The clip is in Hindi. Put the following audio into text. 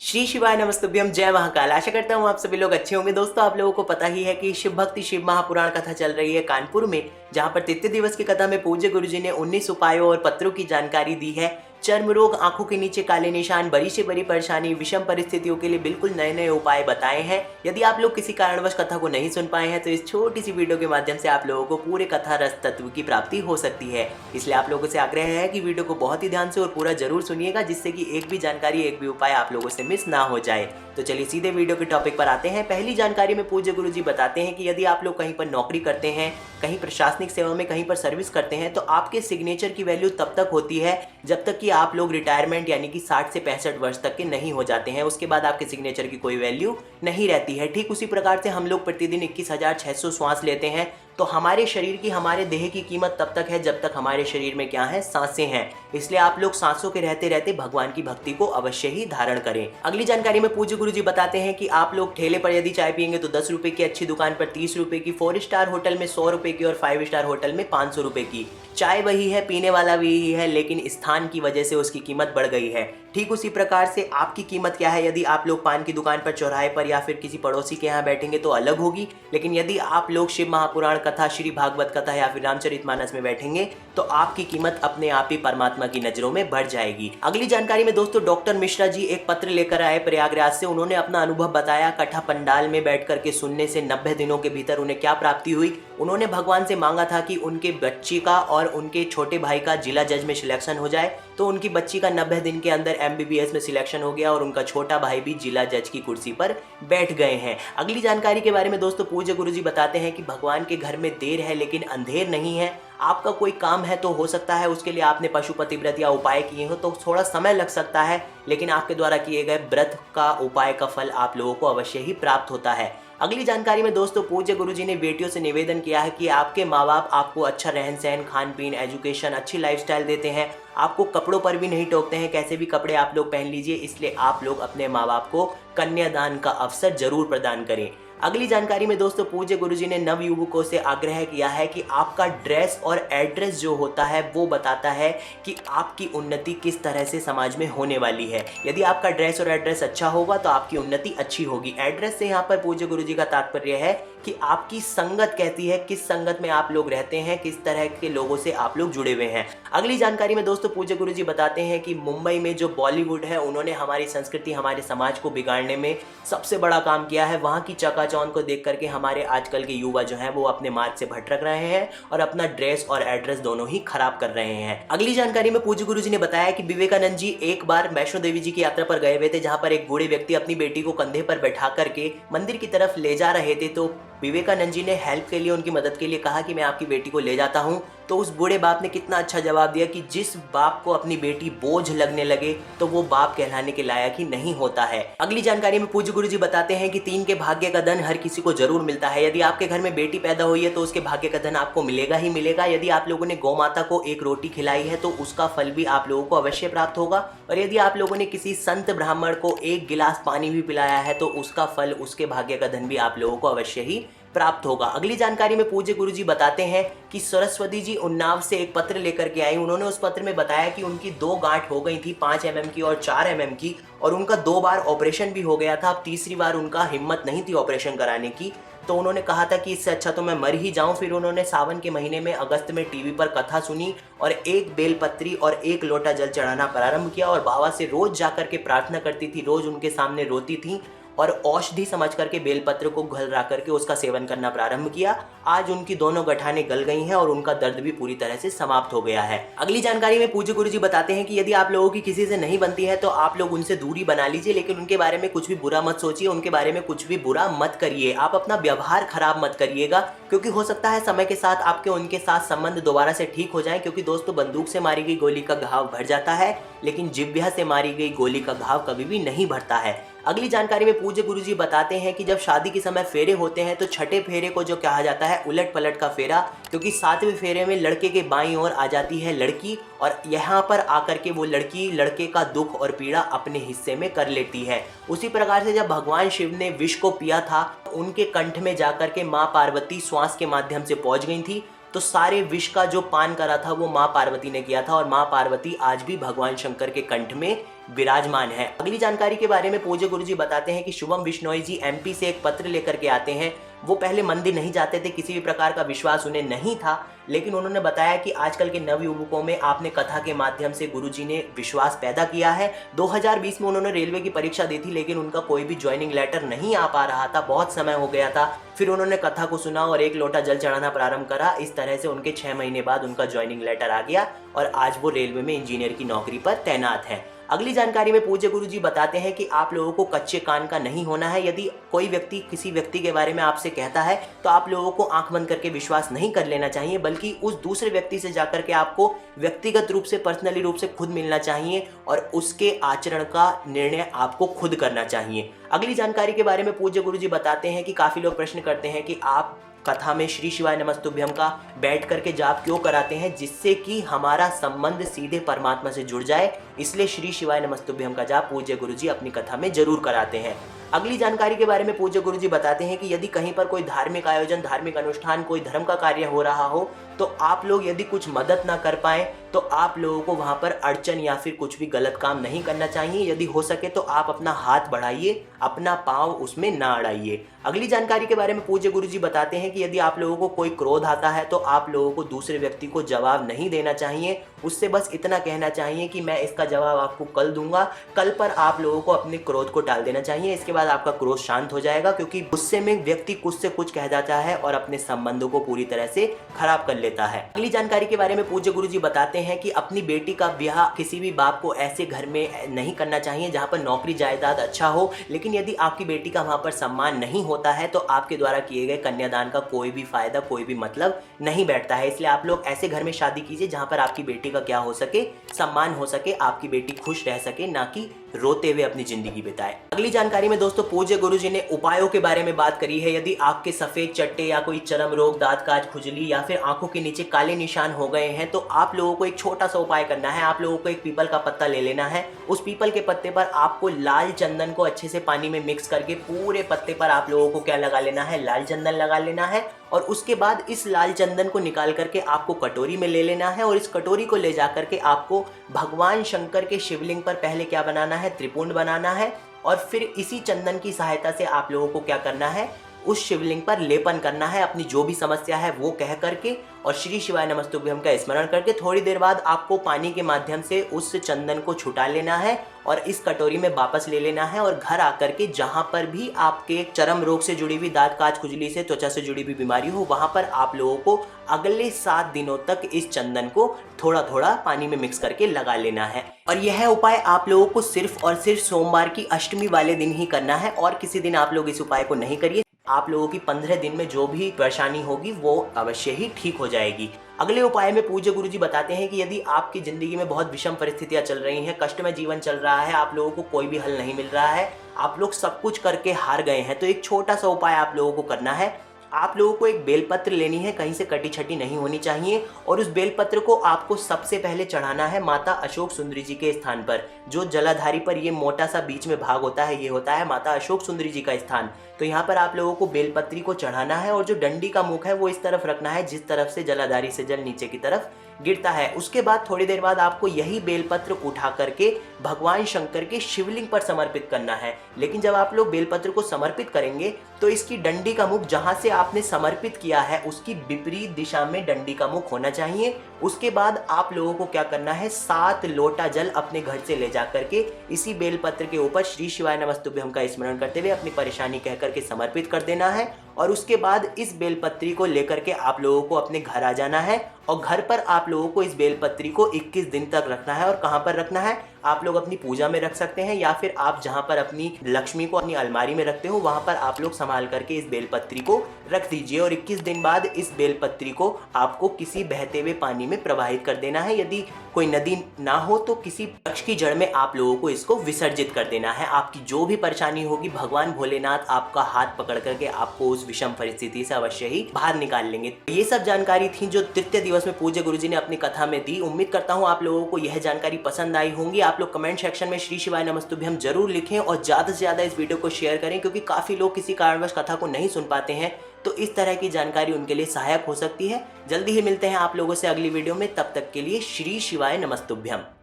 श्री शिवाय नमस्तुभ्यम, जय महाकाल। आशा करता हूँ आप सभी लोग अच्छे होंगे। दोस्तों, आप लोगों को पता ही है कि शिव भक्ति शिव महापुराण कथा चल रही है कानपुर में, जहाँ पर तृतीय दिवस की कथा में पूज्य गुरुजी ने 19 उपायों और पत्रों की जानकारी दी है। चर्म रोग, आंखों के नीचे काले निशान, बड़ी से बड़ी परेशानी, विषम परिस्थितियों के लिए बिल्कुल नए नए उपाय बताए हैं। यदि आप लोग किसी कारणवश कथा को नहीं सुन पाए हैं तो इस छोटी सी वीडियो के माध्यम से आप लोगों को पूरे कथा रस तत्व की प्राप्ति हो सकती है। इसलिए आप लोगों से आग्रह है कि वीडियो को बहुत ही ध्यान से और पूरा जरूर सुनिएगा, जिससे कि एक भी जानकारी, एक भी उपाय आप लोगों से मिस ना हो जाए। तो चलिए सीधे वीडियो के टॉपिक पर आते हैं। पहली जानकारी में पूज्य गुरुजी बताते हैं कि यदि आप लोग कहीं पर नौकरी करते हैं, कहीं प्रशासनिक सेवा में कहीं पर सर्विस करते हैं, तो आपके सिग्नेचर की वैल्यू तब तक होती है जब तक कि आप लोग रिटायरमेंट यानी कि 60 से 65 वर्ष तक के नहीं हो जाते हैं। उसके बाद आपके सिग्नेचर की कोई वैल्यू नहीं रहती है। ठीक उसी प्रकार से हम लोग प्रतिदिन 21,600 श्वास लेते हैं, तो हमारे शरीर की, हमारे देह की कीमत तब तक है जब तक हमारे शरीर में क्या है, सांसें हैं। इसलिए आप लोग सांसों के रहते रहते भगवान की भक्ति को अवश्य ही धारण करें। अगली जानकारी में पूज्य गुरुजी बताते हैं कि आप लोग ठेले पर यदि चाय पियेंगे तो 10 रुपए की, अच्छी दुकान पर 30 रुपए की, 4 स्टार होटल में 100 रुपए की और 5 स्टार होटल में 500 रुपए की। चाय वही है, पीने वाला भी यही है, लेकिन स्थान की वजह से उसकी कीमत बढ़ गई है। ठीक उसी प्रकार से आपकी कीमत क्या है, यदि आप लोग पान की दुकान पर, चौराहे पर या फिर किसी पड़ोसी के यहाँ बैठेंगे तो अलग होगी, लेकिन यदि आप लोग शिव महापुराण कथा, श्री भागवत कथा या फिर रामचरितमानस में बैठेंगे तो आपकी कीमत अपने आप ही परमात्मा की नजरों में बढ़ जाएगी। अगली जानकारी में दोस्तों डॉक्टर मिश्रा जी एक पत्र लेकर आए प्रयागराज से। उन्होंने अपना अनुभव बताया। कथा पंडाल में बैठ करके सुनने से 90 दिनों के भीतर उन्हें क्या प्राप्ति हुई। उन्होंने भगवान से मांगा था कि उनके बच्ची का और उनके छोटे भाई का जिला जज में सिलेक्शन हो जाए, तो उनकी बच्ची का 90 दिन के अंदर MBBS में सिलेक्शन हो गया और उनका छोटा भाई भी जिला जज की कुर्सी पर बैठ गए हैं। अगली जानकारी के बारे में दोस्तों पूज्य गुरुजी बताते हैं कि भगवान के घर में देर है लेकिन अंधेर नहीं है। आपका कोई काम है तो हो सकता है उसके लिए आपने पशुपति व्रत या उपाय किए हो तो थोड़ा समय लग सकता है, लेकिन आपके द्वारा किए गए व्रत का, उपाय का फल आप लोगों को अवश्य ही प्राप्त होता है। अगली जानकारी में दोस्तों पूज्य गुरुजी ने बेटियों से निवेदन किया है कि आपके माँ बाप आपको अच्छा रहन सहन, खान पीन, एजुकेशन, अच्छी लाइफस्टाइल देते हैं, आपको कपड़ों पर भी नहीं टोकते हैं, कैसे भी कपड़े आप लोग पहन लीजिए। इसलिए आप लोग अपने माँ बाप को कन्यादान का अवसर जरूर प्रदान करें। अगली जानकारी में दोस्तों पूज्य गुरुजी ने नवयुवकों से आग्रह किया है कि आपका ड्रेस और एड्रेस जो होता है वो बताता है कि आपकी उन्नति किस तरह से समाज में होने वाली है। यदि आपका ड्रेस और एड्रेस अच्छा होगा तो आपकी उन्नति अच्छी होगी। एड्रेस से यहाँ पर पूज्य गुरुजी का तात्पर्य है कि आपकी संगत कहती है किस संगत में आप लोग रहते हैं, किस तरह के लोगों से आप लोग जुड़े हुए हैं। अगली जानकारी में दोस्तों पूज्य गुरुजी बताते हैं कि मुंबई में जो बॉलीवुड है, उन्होंने हमारी संस्कृति, हमारे समाज को बिगाड़ने में सबसे बड़ा काम किया है। वहाँ की चकाचौंध को देख करके हमारे आजकल के युवा जो हैं वो अपने मार्ग से भटक रहे हैं और अपना ड्रेस और एड्रेस दोनों ही खराब कर रहे हैं। अगली जानकारी में पूज्य गुरुजी ने बताया कि विवेकानंद जी एक बार वैष्णो देवी जी की यात्रा पर गए हुए थे, जहाँ पर एक बूढ़े व्यक्ति अपनी बेटी को कंधे पर बैठा करके मंदिर की तरफ ले जा रहे थे। तो विवेकानंद जी ने हेल्प के लिए, उनकी मदद के लिए कहा कि मैं आपकी बेटी को ले जाता हूं। तो उस बूढ़े बाप ने कितना अच्छा जवाब दिया कि जिस बाप को अपनी बेटी बोझ लगने लगे तो वो बाप कहलाने के लायक ही नहीं होता है। अगली जानकारी में पूज्य गुरुजी बताते हैं कि 3 के भाग्य का धन हर किसी को जरूर मिलता है। यदि आपके घर में बेटी पैदा हुई है तो उसके भाग्य का धन आपको मिलेगा ही मिलेगा। यदि आप लोगों ने गौ माता को एक रोटी खिलाई है तो उसका फल भी आप लोगों को अवश्य प्राप्त होगा। और यदि आप लोगों ने किसी संत ब्राह्मण को एक गिलास पानी भी पिलाया है तो उसका फल, उसके भाग्य का धन भी आप लोगों को अवश्य ही प्राप्त होगा। अगली जानकारी में पूज्य गुरुजी बताते हैं कि सरस्वती जी उन्नाव से एक पत्र लेकर के आई। उन्होंने उस पत्र में बताया कि उनकी 2 गांठ हो गई थी, 5 mm की और 4 mm की, और उनका 2 बार ऑपरेशन भी हो गया था। अब तीसरी बार उनका हिम्मत नहीं थी ऑपरेशन कराने की, तो उन्होंने कहा था कि इससे अच्छा तो मैं मर ही जाऊं। फिर उन्होंने सावन के महीने में, अगस्त में टीवी पर कथा सुनी और एक बेलपत्री और 1 लोटा जल चढ़ाना प्रारंभ किया और बाबा से रोज जाकर के प्रार्थना करती थी, रोज उनके सामने रोती थी और औषधि समझ करके बेलपत्र को घुलरा करके उसका सेवन करना प्रारंभ किया। आज उनकी दोनों गठानें गल गई हैं और उनका दर्द भी पूरी तरह से समाप्त हो गया है। अगली जानकारी में पूज्य गुरुजी बताते हैं कि यदि आप लोगों की किसी से नहीं बनती है तो आप लोग उनसे दूरी बना लीजिए, लेकिन उनके बारे में कुछ भी बुरा मत सोचिए, उनके बारे में कुछ भी बुरा मत करिए। आप अपना व्यवहार खराब मत करिएगा, क्योंकि हो सकता है समय के साथ आपके उनके साथ संबंध दोबारा से ठीक हो जाए। क्योंकि दोस्तों बंदूक से मारी गई गोली का घाव भर जाता है, लेकिन जिह्वा से मारी गई गोली का घाव कभी भी नहीं भरता है। अगली जानकारी में पूज्य गुरुजी बताते हैं कि जब शादी के समय फेरे होते हैं तो छठे फेरे को जो कहा जाता है उलट पलट का फेरा, क्योंकि 7वें फेरे में लड़के के बाईं ओर आ जाती है लड़की और यहाँ पर आकर के वो लड़की लड़के का दुख और पीड़ा अपने हिस्से में कर लेती है। उसी प्रकार से जब भगवान शिव ने विष को पिया था, उनके कंठ में जाकर के माँ पार्वती श्वास के माध्यम से पहुंच गई थी। तो सारे विष का जो पान करा था वो माँ पार्वती ने किया था और माँ पार्वती आज भी भगवान शंकर के कंठ में विराजमान है। अगली जानकारी के बारे में पूज्य गुरुजी बताते हैं कि शुभम बिश्नोई जी एमपी से एक पत्र लेकर के आते हैं। वो पहले मंदिर नहीं जाते थे, किसी भी प्रकार का विश्वास उन्हें नहीं था, लेकिन उन्होंने बताया कि आजकल के नवयुवकों में आपने कथा के माध्यम से गुरुजी ने विश्वास पैदा किया है। 2020 में उन्होंने रेलवे की परीक्षा दी थी, लेकिन उनका कोई भी ज्वाइनिंग लेटर नहीं आ पा रहा था, बहुत समय हो गया था। फिर उन्होंने कथा को सुना और एक लोटा जल चढ़ाना प्रारंभ करा। इस तरह से उनके 6 महीने बाद उनका ज्वाइनिंग लेटर आ गया और आज वो रेलवे में इंजीनियर की नौकरी पर तैनात है। अगली जानकारी में पूज्य गुरुजी बताते हैं कि आप लोगों को कच्चे कान का नहीं होना है। यदि कोई व्यक्ति किसी व्यक्ति के बारे में आपसे कहता है तो आप लोगों को आंख बंद करके विश्वास नहीं कर लेना चाहिए, बल्कि उस दूसरे व्यक्ति से जाकर के आपको व्यक्तिगत रूप से, पर्सनली रूप से खुद मिलना चाहिए और उसके आचरण का निर्णय आपको खुद करना चाहिए। अगली जानकारी के बारे में पूज्य गुरुजी बताते हैं कि काफ़ी लोग प्रश्न करते हैं कि आप कथा में श्री शिवाय नमस्तुभ्यम का बैठ करके जाप क्यों कराते हैं, जिससे कि हमारा संबंध सीधे परमात्मा से जुड़ जाए। इसलिए श्री शिवाय नमस्तुभ्यम का जाप पूज्य गुरुजी अपनी कथा में जरूर कराते हैं। अगली जानकारी के बारे में पूज्य गुरुजी बताते हैं कि यदि कहीं पर कोई धार्मिक आयोजन, धार्मिक अनुष्ठान, कोई धर्म का कार्य हो रहा हो तो आप लोग यदि कुछ मदद ना कर पाएं तो आप लोगों को वहां पर अड़चन या फिर कुछ भी गलत काम नहीं करना चाहिए। यदि हो सके तो आप अपना हाथ बढ़ाइए, अपना पांव उसमें ना अड़ाइए। अगली जानकारी के बारे में पूज्य गुरुजी बताते हैं कि यदि आप लोगों को कोई क्रोध आता है तो आप लोगों को दूसरे व्यक्ति को जवाब नहीं देना चाहिए, उससे बस इतना कहना चाहिए कि मैं इसका जवाब आपको कल दूंगा। कल पर आप लोगों को अपने क्रोध को टाल देना चाहिए। इसके बाद आपका क्रोध शांत हो जाएगा, क्योंकि गुस्से में व्यक्ति कुछ से कुछ कह जाता है और अपने संबंधों को पूरी तरह से खराब कर लेता है। अगली जानकारी के बारे में पूज्य गुरुजी बताते हैं कि अपनी बेटी का ब्याह किसी भी बाप को ऐसे घर में नहीं करना चाहिए जहां पर नौकरी जायदाद अच्छा हो, लेकिन यदि आपकी बेटी का वहां पर सम्मान नहीं होता है तो आपके द्वारा किए गए कन्यादान का कोई भी फायदा, कोई भी मतलब नहीं बैठता है। इसलिए आप लोग ऐसे घर में शादी कीजिए जहां पर आपकी बेटी का क्या हो सके, सम्मान हो सके, आपकी बेटी खुश रह सके, ना कि रोते हुए अपनी जिंदगी बिताए। अगली जानकारी में दोस्तों पूज्य गुरुजी ने उपायों के बारे में बात करी है। यदि आंख के सफेद चट्टे या कोई चर्म रोग, दांत काज, खुजली या फिर आंखों के नीचे काले निशान हो गए हैं तो आप लोगों को एक छोटा सा उपाय करना है। आप लोगों को एक पीपल का पत्ता ले लेना है। उस पीपल के पत्ते पर आपको लाल चंदन को अच्छे से पानी में मिक्स करके पूरे पत्ते पर आप लोगों को क्या लगा लेना है, लाल चंदन लगा लेना है। और उसके बाद इस लाल चंदन को निकाल करके आपको कटोरी में ले लेना है और इस कटोरी को ले जा करके आपको भगवान शंकर के शिवलिंग पर पहले क्या बनाना है, त्रिपुंड बनाना है। और फिर इसी चंदन की सहायता से आप लोगों को क्या करना है, उस शिवलिंग पर लेपन करना है, अपनी जो भी समस्या है वो कह करके और श्री शिवाय नमस्तुभ्यम का स्मरण करके थोड़ी देर बाद आपको पानी के माध्यम से उस चंदन को छुटा लेना है और इस कटोरी में वापस ले लेना है। और घर आकर के जहां पर भी आपके चर्म रोग से जुड़ी हुई, दांत काज खुजली से, त्वचा से जुड़ी हुई बीमारी हो, वहां पर आप लोगों को अगले 7 दिनों तक इस चंदन को थोड़ा थोड़ा पानी में मिक्स करके लगा लेना है। और यह उपाय आप लोगों को सिर्फ और सिर्फ सोमवार की अष्टमी वाले दिन ही करना है और किसी दिन आप लोग इस उपाय को नहीं करिए। आप लोगों की 15 दिन में जो भी परेशानी होगी वो अवश्य ही ठीक हो जाएगी। अगले उपाय में पूज्य गुरुजी बताते हैं कि यदि आपकी जिंदगी में बहुत विषम परिस्थितियां चल रही हैं, कष्टमय जीवन चल रहा है, आप लोगों को कोई भी हल नहीं मिल रहा है, आप लोग सब कुछ करके हार गए हैं, तो एक छोटा सा उपाय आप लोगों को करना है। आप लोगों को एक बेलपत्र लेनी है, कहीं से कटी छटी नहीं होनी चाहिए और उस बेलपत्र को आपको सबसे पहले चढ़ाना है माता अशोक सुंदरी जी के स्थान पर। जो जलाधारी पर ये मोटा सा बीच में भाग होता है, ये होता है माता अशोक सुंदरी जी का स्थान। तो यहाँ पर आप लोगों को बेलपत्री को चढ़ाना है और जो डंडी का मुख है वो इस तरफ रखना है जिस तरफ से जलाधारी से जल नीचे की तरफ गिरता है। उसके बाद थोड़ी देर बाद आपको यही बेलपत्र उठा करके भगवान शंकर के शिवलिंग पर समर्पित करना है। लेकिन जब आप लोग बेलपत्र को समर्पित करेंगे तो इसकी डंडी का मुख जहां से आपने समर्पित किया है उसकी विपरीत दिशा में डंडी का मुख होना चाहिए। उसके बाद आप लोगों को क्या करना है, 7 लोटा जल अपने घर से ले जा करके इसी बेलपत्र के ऊपर श्री शिवाय नमस्तुभ्यम का स्मरण करते हुए अपनी परेशानी कह करके समर्पित कर देना है। और उसके बाद इस बेलपत्री को लेकर के आप लोगों को अपने घर आ जाना है और घर पर आप लोगों को इस बेलपत्री को 21 दिन तक रखना है। और कहां पर रखना है, आप लोग अपनी पूजा में रख सकते हैं या फिर आप जहां पर अपनी लक्ष्मी को अपनी अलमारी में रखते हो वहां पर आप लोग संभाल करके इस बेलपत्री को रख दीजिए। और 21 दिन बाद इस बेलपत्री को आपको किसी बहते हुए पानी में प्रवाहित कर देना है। यदि कोई नदी ना हो तो किसी वृक्ष की जड़ में आप लोगों को इसको विसर्जित कर देना है। आपकी जो भी परेशानी होगी भगवान भोलेनाथ आपका हाथ पकड़ करके आपको उस विषम परिस्थिति से अवश्य ही बाहर निकाल लेंगे। ये सब जानकारी थी जो तृतीय दिवस में पूज्य गुरुजी ने अपनी कथा में दी। उम्मीद करता हूँ आप लोगों को यह जानकारी पसंद आई होंगी। आप लोग कमेंट सेक्शन में श्री शिवाय नमस्तुभ्यम जरूर लिखें और ज्यादा से ज्यादा इस वीडियो को शेयर करें, क्योंकि काफी लोग किसी कारणवश कथा को नहीं सुन पाते हैं, तो इस तरह की जानकारी उनके लिए सहायक हो सकती है। जल्दी ही मिलते हैं आप लोगों से अगली वीडियो में, तब तक के लिए श्री शिवाय नमस्तुभ्यम।